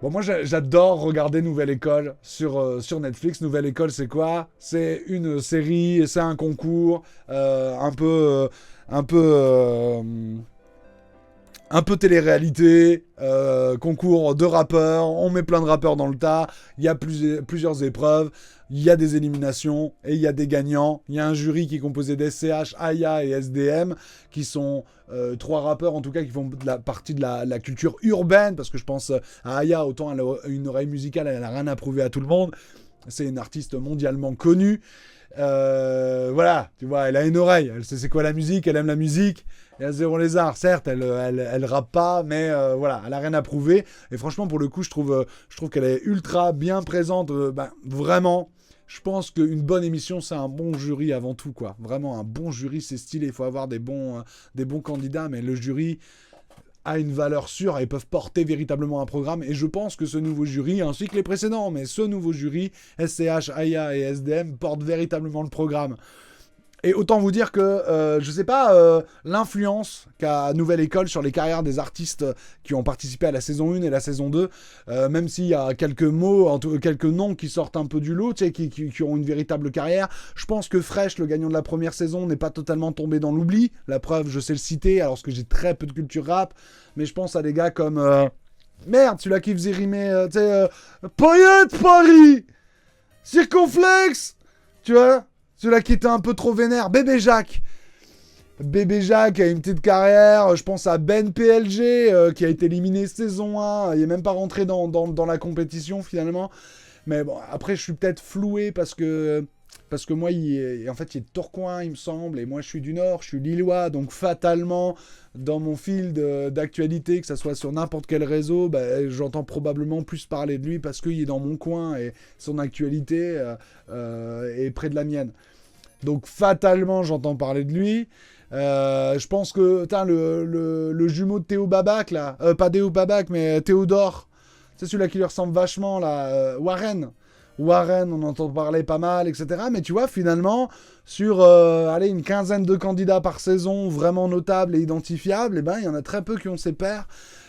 Bon, moi, j'adore regarder Nouvelle École sur Netflix. Nouvelle École, c'est quoi? C'est une série, c'est un concours, un peu, un peu télé-réalité, concours de rappeurs. On met plein de rappeurs dans le tas. Il y a plusieurs épreuves. Il y a des éliminations et il y a des gagnants. Il y a un jury qui est composé d'SCH, Aya et SDM, qui sont trois rappeurs en tout cas qui font partie de la culture urbaine, parce que je pense à Aya, autant elle a une oreille musicale, elle n'a rien à prouver à tout le monde. C'est une artiste mondialement connue. Voilà, tu vois, elle a une oreille, elle sait c'est quoi la musique, elle aime la musique. Et à Zéro Lézard, certes, elle rappe pas, mais voilà, elle a rien à prouver. Et franchement, pour le coup, je trouve qu'elle est ultra bien présente. Vraiment, je pense qu'une bonne émission, c'est un bon jury avant tout, quoi. Vraiment, un bon jury, c'est stylé. Il faut avoir des bons candidats, mais le jury a une valeur sûre et ils peuvent porter véritablement un programme. Et je pense que ce nouveau jury, ainsi que les précédents, mais ce nouveau jury, SCH, Aya et SDM, porte véritablement le programme. Et autant vous dire que, je sais pas, l'influence qu'a Nouvelle École sur les carrières des artistes qui ont participé à la saison 1 et la saison 2, même s'il y a quelques mots, quelques noms qui sortent un peu du lot, tu sais, qui ont une véritable carrière. Je pense que Fresh, le gagnant de la première saison, n'est pas totalement tombé dans l'oubli. La preuve, je sais le citer, alors que j'ai très peu de culture rap. Mais je pense à des gars comme... merde, celui-là qui faisait rimer, tu sais... Paillettes Paris, Circonflexe, tu vois, celui-là qui était un peu trop vénère, Bébé Jacques. Bébé Jacques a une petite carrière. Je pense à Ben PLG qui a été éliminé saison 1. Il n'est même pas rentré dans la compétition finalement. Mais bon, après, je suis peut-être floué parce que moi, il est de Tourcoing, il me semble. Et moi, je suis du Nord, je suis lillois. Donc, fatalement, dans mon fil d'actualité, que ce soit sur n'importe quel réseau, j'entends probablement plus parler de lui parce qu'il est dans mon coin et son actualité est près de la mienne. Donc, fatalement, j'entends parler de lui. Je pense que le jumeau de Théo Babac, là, pas Théo Babac, mais Théodore, c'est celui-là qui lui ressemble vachement, là, Warren, on entend parler pas mal, etc. Mais tu vois, finalement, sur une quinzaine de candidats par saison vraiment notables et identifiables, il y en a très peu qui ont ses pairs.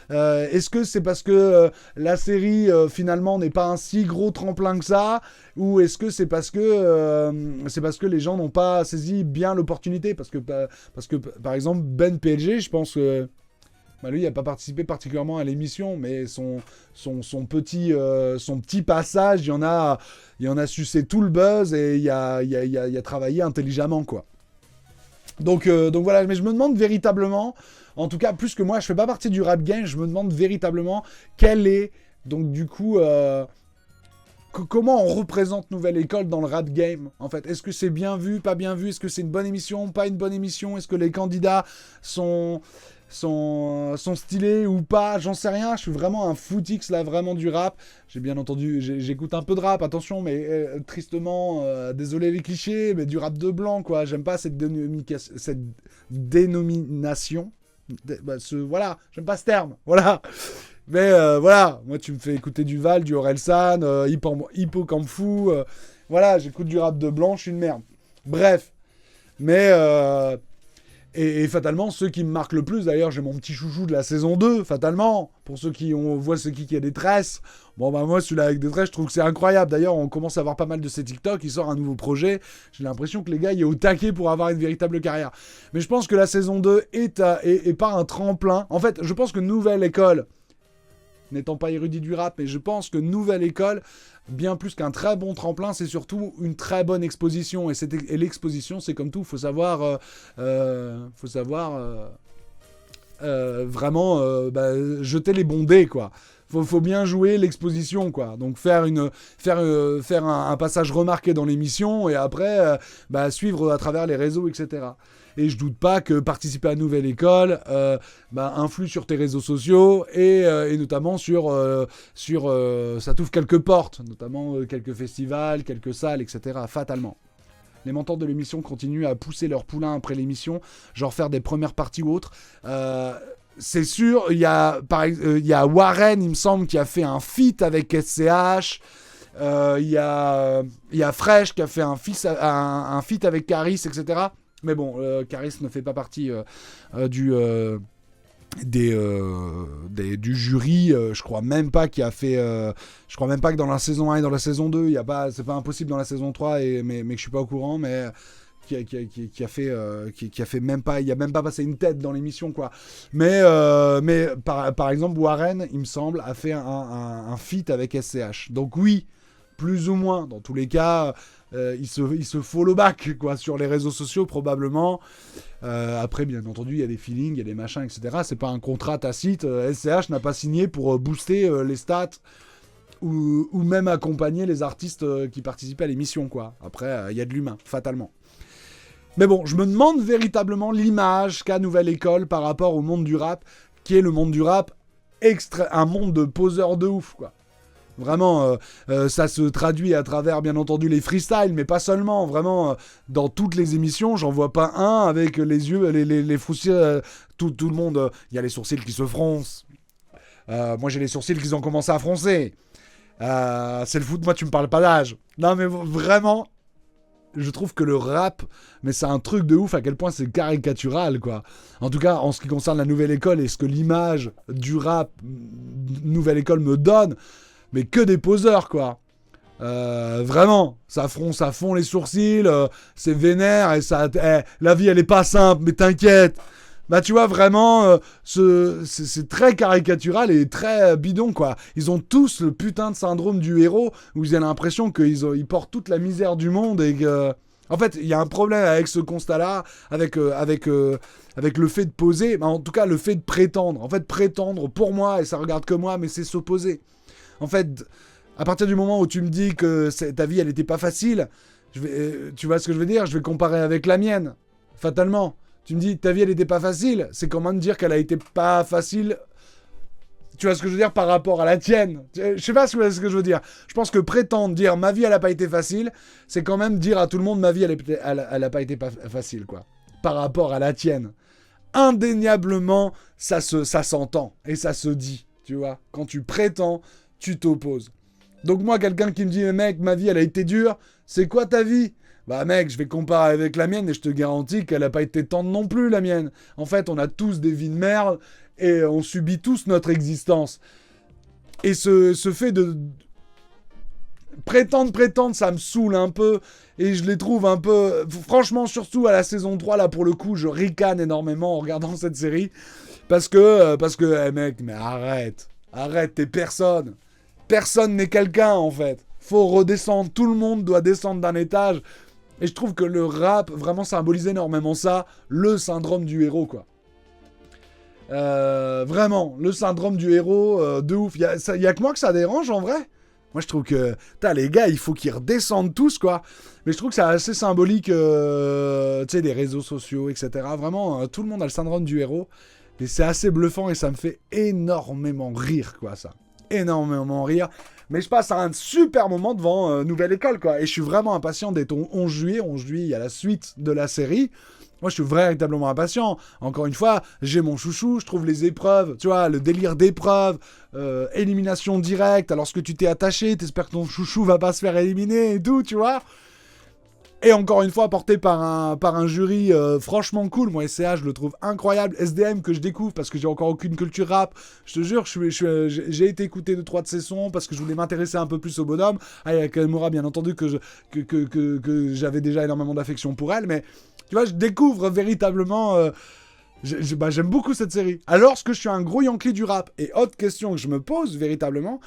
Est-ce que c'est parce que la série finalement n'est pas un si gros tremplin que ça, ou est-ce que c'est parce que les gens n'ont pas saisi bien l'opportunité, parce que par exemple Ben PLG, je pense que lui, il n'a pas participé particulièrement à l'émission, mais son petit passage, il y en a sucé tout le buzz et il a travaillé intelligemment, quoi. Donc voilà, mais je me demande véritablement, en tout cas plus que moi, je fais pas partie du rap game, je me demande véritablement quelle est, donc du coup, comment on représente Nouvelle École dans le rap game, en fait. Est-ce que c'est bien vu, pas bien vu? Est-ce que c'est une bonne émission, pas une bonne émission? Est-ce que les candidats sont stylés ou pas? J'en sais rien, je suis vraiment un footix là, vraiment du rap. J'ai bien entendu, j'écoute un peu de rap, attention, mais tristement, désolé les clichés, mais du rap de blanc, quoi. J'aime pas cette dénomination. Voilà, j'aime pas ce terme, voilà. Mais voilà, moi tu me fais écouter du Val, du Orelsan, Hippocampu, voilà, j'écoute du rap de blanc, je suis une merde. Bref, mais et fatalement, ceux qui me marquent le plus, d'ailleurs, j'ai mon petit chouchou de la saison 2, fatalement, pour ceux qui voient ce qui a des tresses. Bon, moi, celui-là avec des tresses, je trouve que c'est incroyable. D'ailleurs, on commence à avoir pas mal de ces TikTok, il sort un nouveau projet. J'ai l'impression que les gars, il est au taquet pour avoir une véritable carrière. Mais je pense que la saison 2 est pas un tremplin. En fait, je pense que Nouvelle École, n'étant pas érudit du rap, mais je pense que Nouvelle École, bien plus qu'un très bon tremplin, c'est surtout une très bonne exposition. Et l'exposition, c'est comme tout, faut savoir vraiment jeter les bons dés, quoi. Faut bien jouer l'exposition, quoi. Donc faire un passage remarqué dans l'émission et après suivre à travers les réseaux, etc. Et je doute pas que participer à Nouvelle École influe sur tes réseaux sociaux et notamment ça t'ouvre quelques portes, notamment quelques festivals, quelques salles, etc. Fatalement. Les mentors de l'émission continuent à pousser leurs poulains après l'émission, genre faire des premières parties ou autres. C'est sûr, il y a Warren, il me semble, qui a fait un feat avec SCH. Il y a Fresh qui a fait un feat avec Caris, etc. Mais bon, Caris ne fait pas partie du jury. Je crois même pas qu'il a fait. Je crois même pas que dans la saison 1 et dans la saison 2, c'est pas impossible dans la saison 3, mais que je suis pas au courant, mais. Qui a fait même pas, il a même pas passé une tête dans l'émission, quoi. Mais par exemple, Warren, il me semble, a fait un feat avec SCH. Donc oui, plus ou moins, dans tous les cas, il se follow back, quoi, sur les réseaux sociaux, probablement. Après, bien entendu, il y a des feelings, il y a des machins, etc. C'est pas un contrat tacite. SCH n'a pas signé pour booster les stats ou même accompagner les artistes qui participaient à l'émission, quoi. Après, il y a de l'humain, fatalement. Mais bon, je me demande véritablement l'image qu'a Nouvelle École par rapport au monde du rap, qui est le monde du rap, un monde de poseurs de ouf, quoi. Vraiment, ça se traduit à travers, bien entendu, les freestyles, mais pas seulement. Vraiment, dans toutes les émissions, j'en vois pas un avec les yeux, les sourcils, tout le monde. Il y a les sourcils qui se froncent. Moi, j'ai les sourcils qui ont commencé à froncer. C'est le foot, moi, tu me parles pas d'âge. Non, mais vraiment... Je trouve que le rap, mais c'est un truc de ouf à quel point c'est caricatural, quoi. En tout cas, en ce qui concerne la Nouvelle École et ce que l'image du rap Nouvelle École me donne, mais que des poseurs, quoi. Vraiment, ça fronce à fond les sourcils, c'est vénère et ça. La vie, elle est pas simple, mais t'inquiète. Bah tu vois vraiment, c'est très caricatural et très bidon, quoi. Ils ont tous le putain de syndrome du héros où ils ont l'impression qu'ils portent toute la misère du monde et que... En fait, il y a un problème avec ce constat-là, avec le fait de poser, en tout cas le fait de prétendre. En fait, prétendre pour moi, et ça regarde que moi, mais c'est s'opposer. En fait, à partir du moment où tu me dis que ta vie, elle était pas facile, tu vois ce que je veux dire ? Je vais comparer avec la mienne, fatalement. Tu me dis, ta vie, elle était pas facile. C'est quand même dire qu'elle a été pas facile. Tu vois ce que je veux dire par rapport à la tienne. Je sais pas ce que je veux dire. Je pense que prétendre dire ma vie, elle a pas été facile, c'est quand même dire à tout le monde ma vie, elle a pas été facile, quoi. Par rapport à la tienne. Indéniablement, ça s'entend et ça se dit. Tu vois. Quand tu prétends, tu t'opposes. Donc moi, quelqu'un qui me dit, mec, ma vie, elle a été dure, c'est quoi ta vie ? Bah mec, je vais comparer avec la mienne et je te garantis qu'elle a pas été tendre non plus, la mienne. En fait, on a tous des vies de merde et on subit tous notre existence. Et ce fait de... Prétendre, ça me saoule un peu et je les trouve un peu... Franchement, surtout à la saison 3, là, pour le coup, je ricane énormément en regardant cette série. Parce que mec, mais arrête, t'es personne. Personne n'est quelqu'un, en fait. Faut redescendre, tout le monde doit descendre d'un étage... Et je trouve que le rap vraiment symbolise énormément ça, le syndrome du héros, quoi. Vraiment, le syndrome du héros, de ouf. Y a que moi que ça dérange, en vrai. Moi, je trouve que, les gars, il faut qu'ils redescendent tous, quoi. Mais je trouve que c'est assez symbolique, tu sais, des réseaux sociaux, etc. Vraiment, tout le monde a le syndrome du héros. Et c'est assez bluffant et ça me fait énormément rire, quoi, ça. Énormément rire. Mais je passe à un super moment devant Nouvelle École, quoi. Et je suis vraiment impatient d'être au 11 juillet. 11 juillet, il y a la suite de la série. Moi, je suis véritablement impatient. Encore une fois, j'ai mon chouchou, je trouve les épreuves, tu vois, le délire d'épreuves, élimination directe, alors que tu t'es attaché, t'espères que ton chouchou va pas se faire éliminer et tout, tu vois. Et encore une fois, porté par un jury franchement cool. Moi, SCH, je le trouve incroyable. SDM, que je découvre parce que j'ai encore aucune culture rap. Je te jure, j'ai été écouter 2-3 de ses sons parce que je voulais m'intéresser un peu plus au bonhomme. Ah, il y a Kalmura, bien entendu, que j'avais déjà énormément d'affection pour elle. Mais tu vois, je découvre véritablement... j'aime beaucoup cette série. Alors que je suis un gros Yankee du rap. Et autre question que je me pose véritablement...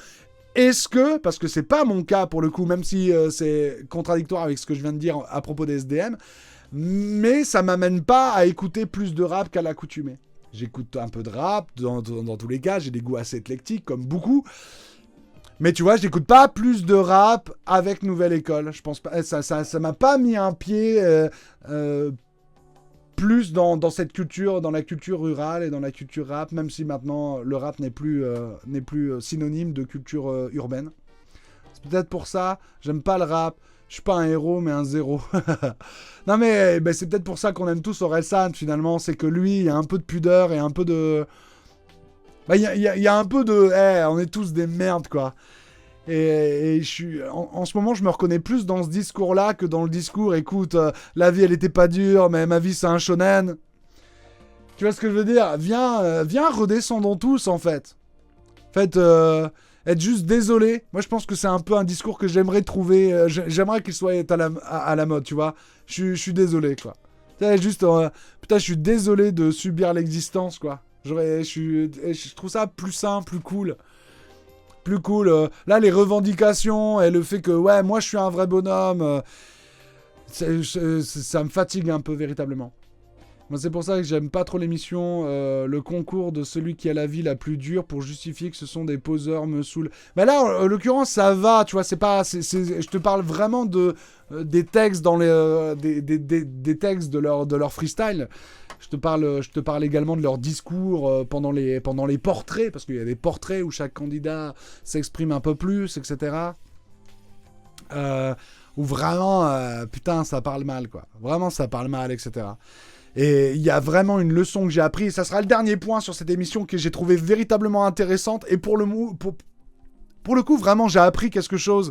Est-ce que, parce que c'est pas mon cas pour le coup, même si c'est contradictoire avec ce que je viens de dire à propos des SDM, mais ça m'amène pas à écouter plus de rap qu'à l'accoutumée. J'écoute un peu de rap, dans tous les cas, j'ai des goûts assez éclectiques, comme beaucoup. Mais tu vois, je n'écoute pas plus de rap avec Nouvelle École. Je pense pas, ça m'a pas mis un pied plus dans cette culture, dans la culture rurale et dans la culture rap, même si maintenant le rap n'est plus synonyme de culture urbaine. C'est peut-être pour ça, j'aime pas le rap. Je suis pas un héros, mais un zéro. Non mais c'est peut-être pour ça qu'on aime tous Orelsan, finalement. C'est que lui, il y a un peu de pudeur et un peu de... Il y a un peu de... on est tous des merdes, quoi. Et en ce moment, je me reconnais plus dans ce discours-là que dans le discours, écoute, la vie, elle était pas dure, mais ma vie, c'est un shonen. Tu vois ce que je veux dire? Viens, redescendons tous, en fait. En fait, être juste désolé. Moi, je pense que c'est un peu un discours que j'aimerais trouver. J'aimerais qu'il soit à la mode, tu vois. Je suis désolé, quoi. Juste, putain, je suis désolé de subir l'existence, quoi. Je trouve ça plus simple, plus cool. Plus cool. Là, les revendications et le fait que, ouais, moi, je suis un vrai bonhomme, ça me fatigue un peu, véritablement. Moi, c'est pour ça que j'aime pas trop l'émission. Le concours de celui qui a la vie la plus dure pour justifier que ce sont des poseurs me saoule. Mais là, en l'occurrence, ça va, tu vois. C'est pas. Je te parle vraiment des textes dans les des textes de leur freestyle. Je te parle également de leur discours pendant les portraits, parce qu'il y a des portraits où chaque candidat s'exprime un peu plus, etc. Où vraiment, putain, ça parle mal, quoi. Vraiment, ça parle mal, etc. Et il y a vraiment une leçon que j'ai appris. Et ça sera le dernier point sur cette émission que j'ai trouvé véritablement intéressante. Et pour le coup, vraiment, j'ai appris quelque chose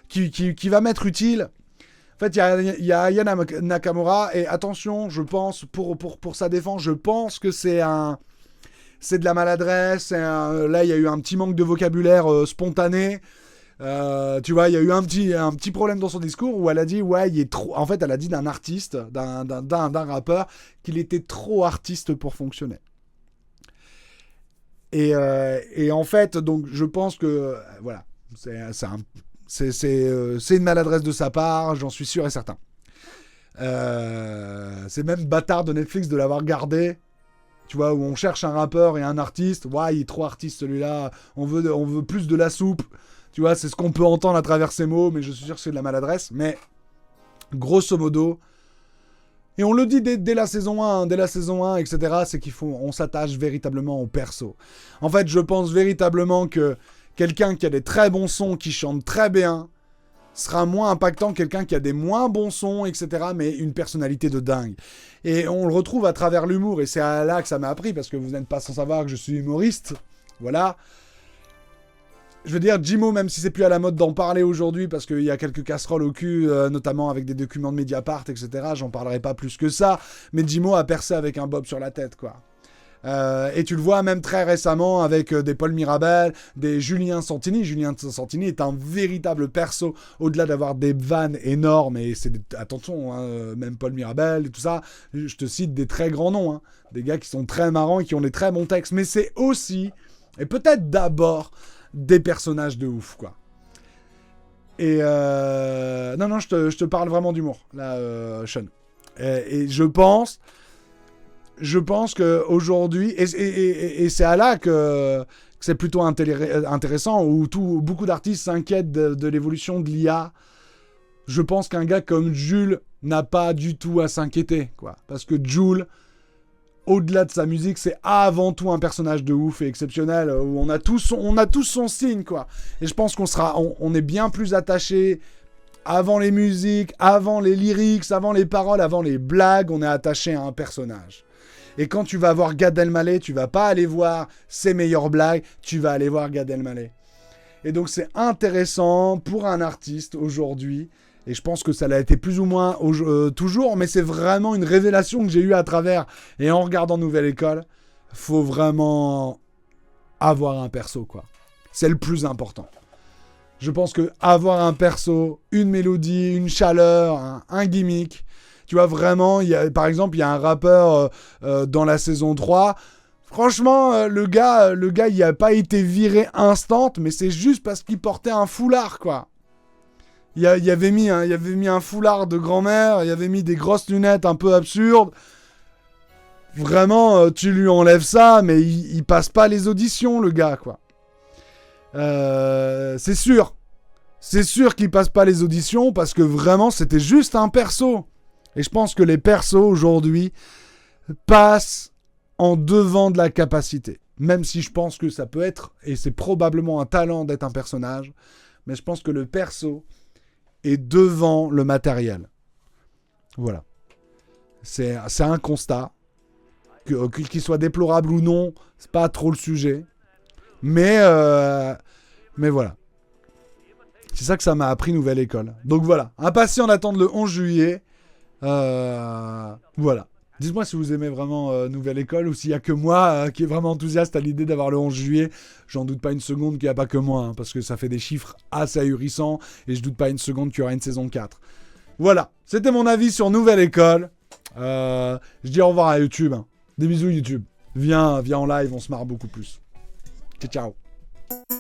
qui va m'être utile. En fait, il y a Aya Nakamura. Et attention, je pense, pour sa défense, je pense que c'est de la maladresse. Là, il y a eu un petit manque de vocabulaire spontané. Tu vois, il y a eu un petit problème dans son discours où elle a dit, ouais, il est trop. En fait, elle a dit d'un artiste, d'un rappeur, qu'il était trop artiste pour fonctionner. Et en fait, donc, je pense que, voilà, c'est une maladresse de sa part, j'en suis sûr et certain. C'est même bâtard de Netflix de l'avoir gardé. Tu vois, où on cherche un rappeur et un artiste. Ouais, il est trop artiste celui-là. On veut plus de la soupe. Tu vois, c'est ce qu'on peut entendre à travers ces mots, mais je suis sûr que c'est de la maladresse. Mais, grosso modo, et on le dit dès la saison 1, etc., c'est on s'attache véritablement au perso. En fait, je pense véritablement que quelqu'un qui a des très bons sons, qui chante très bien, sera moins impactant que quelqu'un qui a des moins bons sons, etc., mais une personnalité de dingue. Et on le retrouve à travers l'humour, et c'est là que ça m'a appris, parce que vous n'êtes pas sans savoir que je suis humoriste. Voilà. Je veux dire, Jimo, même si c'est plus à la mode d'en parler aujourd'hui, parce qu'il y a quelques casseroles au cul, notamment avec des documents de Mediapart, etc., j'en parlerai pas plus que ça, mais Jimo a percé avec un bob sur la tête, quoi. Et tu le vois même très récemment avec des Paul Mirabel, des Julien Santini. Julien Santini est un véritable perso, au-delà d'avoir des vannes énormes, et attention, hein, même Paul Mirabel et tout ça, je te cite des très grands noms, hein, des gars qui sont très marrants et qui ont des très bons textes, mais c'est aussi, et peut-être d'abord, des personnages de ouf, quoi. Et non, je te parle vraiment d'humour, là, Sean. Et je pense qu'aujourd'hui, et c'est à là que c'est plutôt intéressant, où beaucoup d'artistes s'inquiètent de l'évolution de l'IA. Je pense qu'un gars comme Jul n'a pas du tout à s'inquiéter, quoi. Parce que Jul, au-delà de sa musique, c'est avant tout un personnage de ouf et exceptionnel, où on a tous son signe, quoi. Et je pense on est bien plus attaché avant les musiques, avant les lyrics, avant les paroles, avant les blagues, on est attaché à un personnage. Et quand tu vas voir Gad Elmaleh, tu vas pas aller voir ses meilleures blagues, tu vas aller voir Gad Elmaleh. Et donc c'est intéressant pour un artiste aujourd'hui, et je pense que ça l'a été plus ou moins toujours, mais c'est vraiment une révélation que j'ai eue à travers, et en regardant Nouvelle École, faut vraiment avoir un perso, quoi. C'est le plus important. Je pense que avoir un perso, une mélodie, une chaleur, un gimmick, tu vois, vraiment, par exemple, il y a un rappeur dans la saison 3. Franchement, le gars, il n'a pas été viré instant, mais c'est juste parce qu'il portait un foulard, quoi. Il avait mis un foulard de grand-mère, il avait mis des grosses lunettes un peu absurdes. Vraiment, tu lui enlèves ça, mais il passe pas les auditions, le gars, quoi. C'est sûr. C'est sûr qu'il passe pas les auditions, parce que vraiment, c'était juste un perso. Et je pense que les persos, aujourd'hui, passent en devant de la capacité. Même si je pense que ça peut être, et c'est probablement un talent d'être un personnage, mais je pense que le perso est devant le matériel. Voilà. C'est un constat. Qu'il soit déplorable ou non, c'est pas trop le sujet. Mais voilà. C'est ça que ça m'a appris Nouvelle École. Donc voilà. Impatient d'attendre le 11 juillet. Voilà. Dites-moi si vous aimez vraiment Nouvelle École ou s'il y a que moi qui est vraiment enthousiaste à l'idée d'avoir le 11 juillet. J'en doute pas une seconde qu'il n'y a pas que moi, hein, parce que ça fait des chiffres assez ahurissants et je doute pas une seconde qu'il y aura une saison 4. Voilà, c'était mon avis sur Nouvelle École. Je dis au revoir à YouTube. Hein. Des bisous YouTube. Viens en live, on se marre beaucoup plus. Ciao, ciao.